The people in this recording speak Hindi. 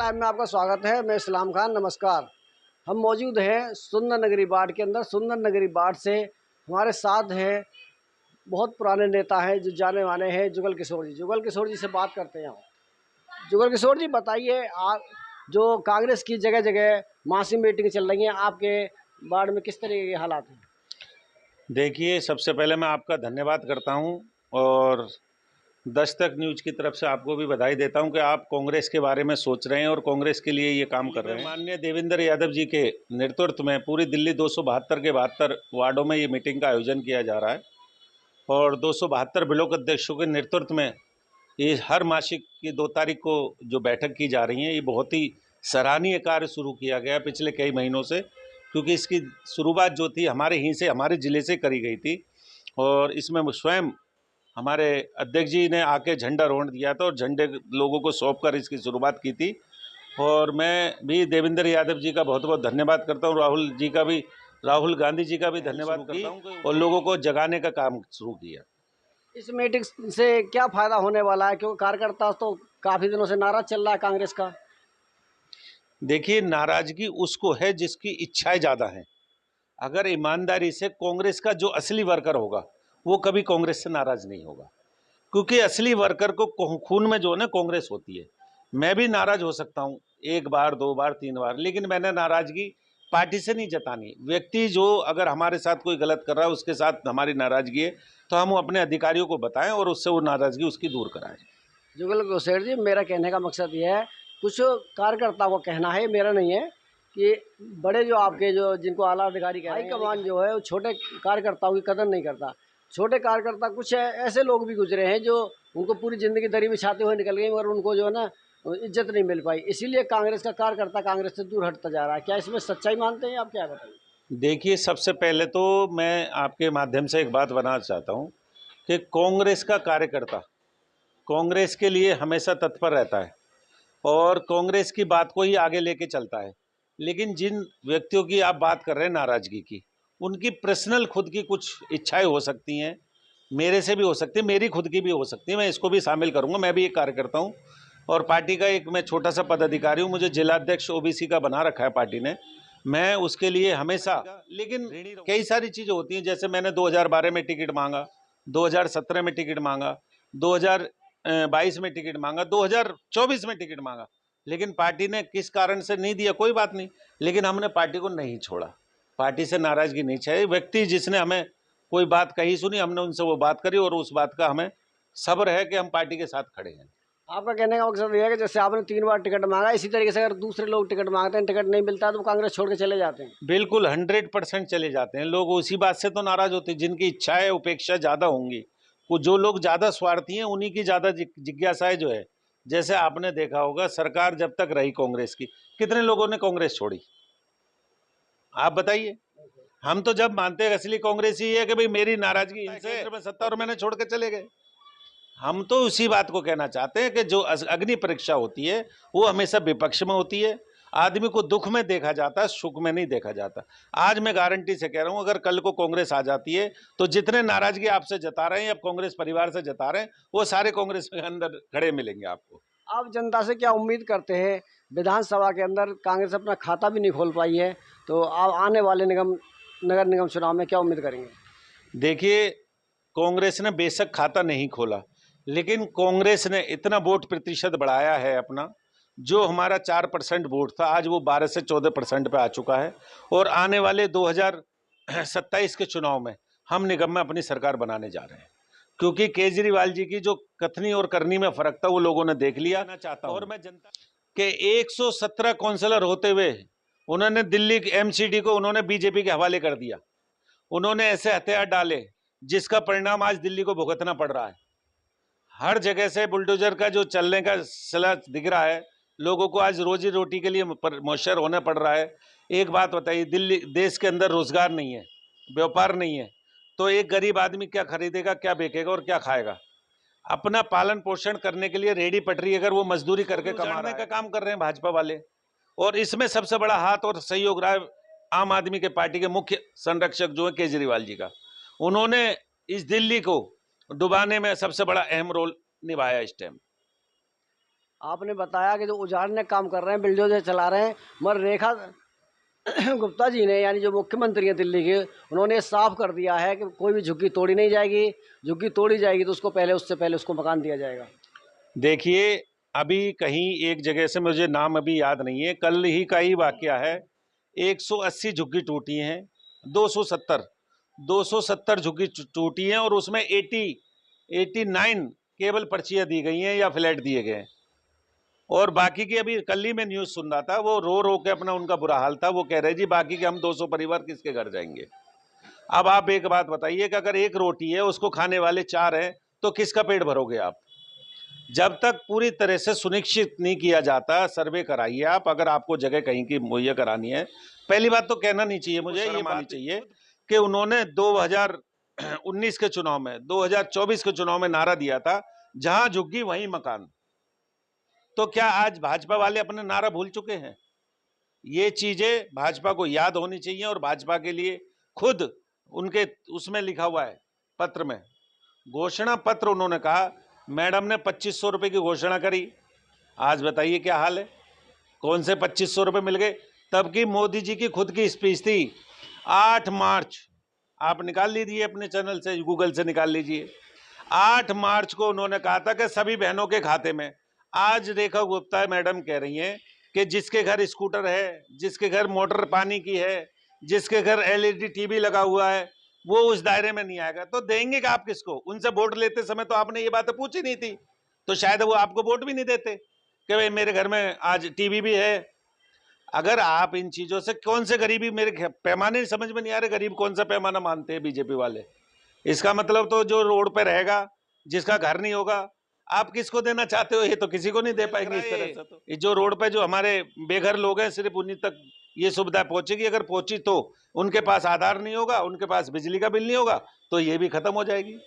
टाइम में आपका स्वागत है। मैं इस्लाम खान, नमस्कार। हम मौजूद हैं सुंदर नगरी वार्ड के अंदर। सुंदर नगरी वार्ड से हमारे साथ हैं बहुत पुराने नेता हैं जो जाने माने हैं, जुगल किशोर जी। जुगल किशोर जी से बात करते हैं। जुगल किशोर जी, बताइए, आप जो कांग्रेस की जगह जगह मासी मीटिंग चल रही हैं, आपके वार्ड में किस तरीके के हालात हैं? देखिए, सबसे पहले मैं आपका धन्यवाद करता हूं और दस्तक न्यूज़ की तरफ से आपको भी बधाई देता हूं कि आप कांग्रेस के बारे में सोच रहे हैं और कांग्रेस के लिए ये काम कर रहे हैं। माननीय देवेंद्र यादव जी के नेतृत्व में पूरी दिल्ली 272 के 72 वार्डों में ये मीटिंग का आयोजन किया जा रहा है और 272 ब्लॉक अध्यक्षों के नेतृत्व में ये हर मासिक की 2 तारीख को जो बैठक की जा रही है, ये बहुत ही सराहनीय कार्य शुरू किया गया पिछले कई महीनों से, क्योंकि इसकी शुरुआत जो थी हमारे यहीं से, हमारे ज़िले से करी गई थी और इसमें स्वयं हमारे अध्यक्ष जी ने आके झंडारोहण दिया था और झंडे लोगों को सौंप कर इसकी शुरुआत की थी। और मैं भी देवेंद्र यादव जी का बहुत बहुत धन्यवाद करता हूँ, राहुल गांधी जी का भी धन्यवाद करता हूँ और लोगों को जगाने का काम शुरू किया। इस मीटिंग से क्या फ़ायदा होने वाला है, क्योंकि कार्यकर्ता तो काफ़ी दिनों से नाराज चल रहा है कांग्रेस का? देखिए, नाराजगी उसको है जिसकी इच्छाएं ज़्यादा हैं। अगर ईमानदारी से कांग्रेस का जो असली वर्कर होगा वो कभी कांग्रेस से नाराज नहीं होगा, क्योंकि असली वर्कर को खून में जो है ना कांग्रेस होती है। मैं भी नाराज हो सकता हूँ 1 बार 2 बार 3 बार, लेकिन मैंने नाराजगी पार्टी से नहीं जतानी। व्यक्ति जो अगर हमारे साथ कोई गलत कर रहा है उसके साथ हमारी नाराजगी है तो हम अपने अधिकारियों को बताएं और उससे वो नाराजगी उसकी दूर कराएं। जुगल किशोर जी, मेरा कहने का मकसद ये है, कुछ कार्यकर्ताओं को कहना है, मेरा नहीं है, कि बड़े जो आपके जो जिनको आला अधिकारी कह रहे हैं, हाईकमान जो है वो छोटे कार्यकर्ताओं की कदर नहीं करता। छोटे कार्यकर्ता कुछ ऐसे लोग भी गुजरे हैं जो उनको पूरी ज़िंदगी दरी बिछाते हुए निकल गए, मगर उनको जो है ना इज्जत नहीं मिल पाई। इसीलिए कांग्रेस का कार्यकर्ता कांग्रेस से दूर हटता जा रहा है। क्या इसमें सच्चाई मानते हैं आप? क्या बताइए। देखिए, सबसे पहले तो मैं आपके माध्यम से एक बात बनाना चाहता हूँ कि कांग्रेस का कार्यकर्ता कांग्रेस के लिए हमेशा तत्पर रहता है और कांग्रेस की बात को ही आगे लेके चलता है। लेकिन जिन व्यक्तियों की आप बात कर रहे हैं नाराजगी की, उनकी पर्सनल खुद की कुछ इच्छाएं हो सकती हैं, मेरे से भी हो सकती है, मेरी खुद की भी हो सकती है। मैं इसको भी शामिल करूंगा। मैं भी एक कार्यकर्ता हूं और पार्टी का एक मैं छोटा सा पदाधिकारी हूं। मुझे जिलाध्यक्ष ओबीसी का बना रखा है पार्टी ने। मैं उसके लिए हमेशा, लेकिन कई सारी चीज़ें होती हैं, जैसे मैंने 2012 में टिकट मांगा, 2017 में टिकट मांगा, 2022 में टिकट मांगा, 2024 में टिकट मांगा, लेकिन पार्टी ने किस कारण से नहीं दिया, कोई बात नहीं, लेकिन हमने पार्टी को नहीं छोड़ा। पार्टी से नाराजगी नहीं चाहिए। व्यक्ति जिसने हमें कोई बात कही सुनी, हमने उनसे वो बात करी और उस बात का हमें सब्र है कि हम पार्टी के साथ खड़े हैं। आपका कहने का मकसद ये है कि जैसे आपने 3 बार टिकट मांगा, इसी तरीके से अगर दूसरे लोग टिकट मांगते हैं, टिकट नहीं मिलता है तो वो कांग्रेस छोड़ के चले जाते हैं? बिल्कुल 100% चले जाते हैं लोग। उसी बात से तो नाराज होते हैं जिनकी इच्छाएं उपेक्षा ज़्यादा होंगी। वो जो लोग ज़्यादा स्वार्थी हैं उन्हीं की ज़्यादा जिज्ञासाएं जो है। जैसे आपने देखा होगा, सरकार जब तक रही कांग्रेस की, कितने लोगों ने कांग्रेस छोड़ी, आप बताइए। हम तो जब मानते हैं असली कांग्रेस ही है कि भाई मेरी नाराजगी इनसे, केंद्र में सत्ता और मैंने छोड़ के चले गए। हम तो उसी बात को कहना चाहते हैं कि जो अग्नि परीक्षा होती है वो हमेशा विपक्ष में होती है। आदमी को दुख में देखा जाता है, सुख में नहीं देखा जाता। आज मैं गारंटी से कह रहा हूं, अगर कल को कांग्रेस आ जाती है तो जितने नाराजगी आपसे जता रहे हैं, अब कांग्रेस परिवार से जता रहे हैं, वो सारे कांग्रेस के अंदर खड़े मिलेंगे आपको। आप जनता से क्या उम्मीद करते हैं? विधानसभा के अंदर कांग्रेस अपना खाता भी नहीं खोल पाई है, तो आप आने वाले नगर निगम चुनाव में क्या उम्मीद करेंगे? देखिए, कांग्रेस ने बेशक खाता नहीं खोला, लेकिन कांग्रेस ने इतना वोट प्रतिशत बढ़ाया है अपना। जो हमारा 4% वोट था, आज वो 12 से 14% पे आ चुका है और आने वाले 2027 के चुनाव में हम निगम में अपनी सरकार बनाने जा रहे हैं, क्योंकि केजरीवाल जी की जो कथनी और करनी में फर्क था वो लोगों ने देख लिया। चाहता और मैं जनता के 117 काउंसलर होते हुए उन्होंने दिल्ली एमसीडी को उन्होंने बीजेपी के हवाले कर दिया। उन्होंने ऐसे हथियार डाले जिसका परिणाम आज दिल्ली को भुगतना पड़ रहा है। हर जगह से बुलडोजर का जो चलने का सिला दिख रहा है, लोगों को आज रोजी रोटी के लिए मुयस्सर होना पड़ रहा है। एक बात बताइए, दिल्ली देश के अंदर रोजगार नहीं है, व्यापार नहीं है, तो एक गरीब आदमी क्या खरीदेगा, क्या बेचेगा और क्या खाएगा? अपना पालन पोषण करने के लिए रेडी पटरी अगर वो मजदूरी करके कमाने का काम कर रहे हैं भाजपा वाले। और इसमें सबसे बड़ा हाथ और सहयोग रहा है आम आदमी के पार्टी के मुख्य संरक्षक जो है केजरीवाल जी का। उन्होंने इस दिल्ली को डुबाने में सबसे बड़ा अहम रोल निभाया इस टाइम। आपने बताया कि जो उजाड़ने का काम कर रहे हैं, बिल्डोजर चला रहे हैं, मगर रेखा गुप्ता जी ने, यानी जो मुख्यमंत्री हैं दिल्ली के, उन्होंने साफ कर दिया है कि कोई भी झुग्गी तोड़ी नहीं जाएगी, झुग्गी तोड़ी जाएगी तो उसको पहले, उससे पहले उसको मकान दिया जाएगा। देखिए, अभी कहीं एक जगह से, मुझे नाम अभी याद नहीं है, कल ही का ही वाकया है, 180 झुग्गी टूटी हैं, 270 झुग्गी टूटी हैं, और उसमें 89 केवल पर्चियां दी गई हैं या फ्लैट दिए गए हैं। और बाकी की, अभी कल ही मैं न्यूज़ सुन रहा था, वो रो रो के अपना, उनका बुरा हाल था, वो कह रहे जी बाकी के हम 200 परिवार किसके घर जाएंगे। अब आप एक बात बताइए कि अगर एक रोटी है उसको खाने वाले 4 हैं, तो किसका पेट भरोगे आप? जब तक पूरी तरह से सुनिश्चित नहीं किया जाता, सर्वे कराइए आप, अगर आपको जगह कहीं की मुहैया करानी है। पहली बात तो कहना नहीं चाहिए, मुझे ये माननी चाहिए कि उन्होंने 2019 के चुनाव में, 2024 के चुनाव में नारा दिया था, जहां झुग्गी वहीं मकान। तो क्या आज भाजपा वाले अपने नारा भूल चुके हैं? ये चीजें भाजपा को याद होनी चाहिए, और भाजपा के लिए खुद उनके उसमें लिखा हुआ है पत्र में, घोषणा पत्र, उन्होंने कहा, मैडम ने 2500 रुपए की घोषणा करी, आज बताइए क्या हाल है, कौन से 2500 रुपए मिल गए? तब की मोदी जी की खुद की स्पीच थी, 8 मार्च, आप निकाल लीजिए अपने चैनल से, गूगल से निकाल लीजिए, 8 मार्च को उन्होंने कहा था कि सभी बहनों के खाते में। आज रेखा गुप्ता मैडम कह रही हैं कि जिसके घर स्कूटर है, जिसके घर मोटर पानी की है, जिसके घर एलईडी टीवी लगा हुआ है, वो उस दायरे में नहीं आएगा। तो देंगे कि आप किसको? उनसे वोट लेते समय तो आपने ये बातें पूछी नहीं थी, तो शायद वो आपको वोट भी नहीं देते कि भाई मेरे घर में आज टीवी भी है। अगर आप इन चीजों से, कौन से गरीबी, मेरे पैमाने समझ में नहीं आ रहे, गरीब कौन सा पैमाना मानते हैं बीजेपी वाले? इसका मतलब तो जो रोड पे रहेगा, जिसका घर नहीं होगा, आप किसको देना चाहते हो? ये तो किसी को नहीं दे पाएंगे इस तरह से। तो ये जो रोड पे जो हमारे बेघर लोग हैं, सिर्फ उन्हीं तक ये सुविधा पहुंचेगी। अगर पहुंची तो उनके पास आधार नहीं होगा, उनके पास बिजली का बिल नहीं होगा, तो ये भी खत्म हो जाएगी।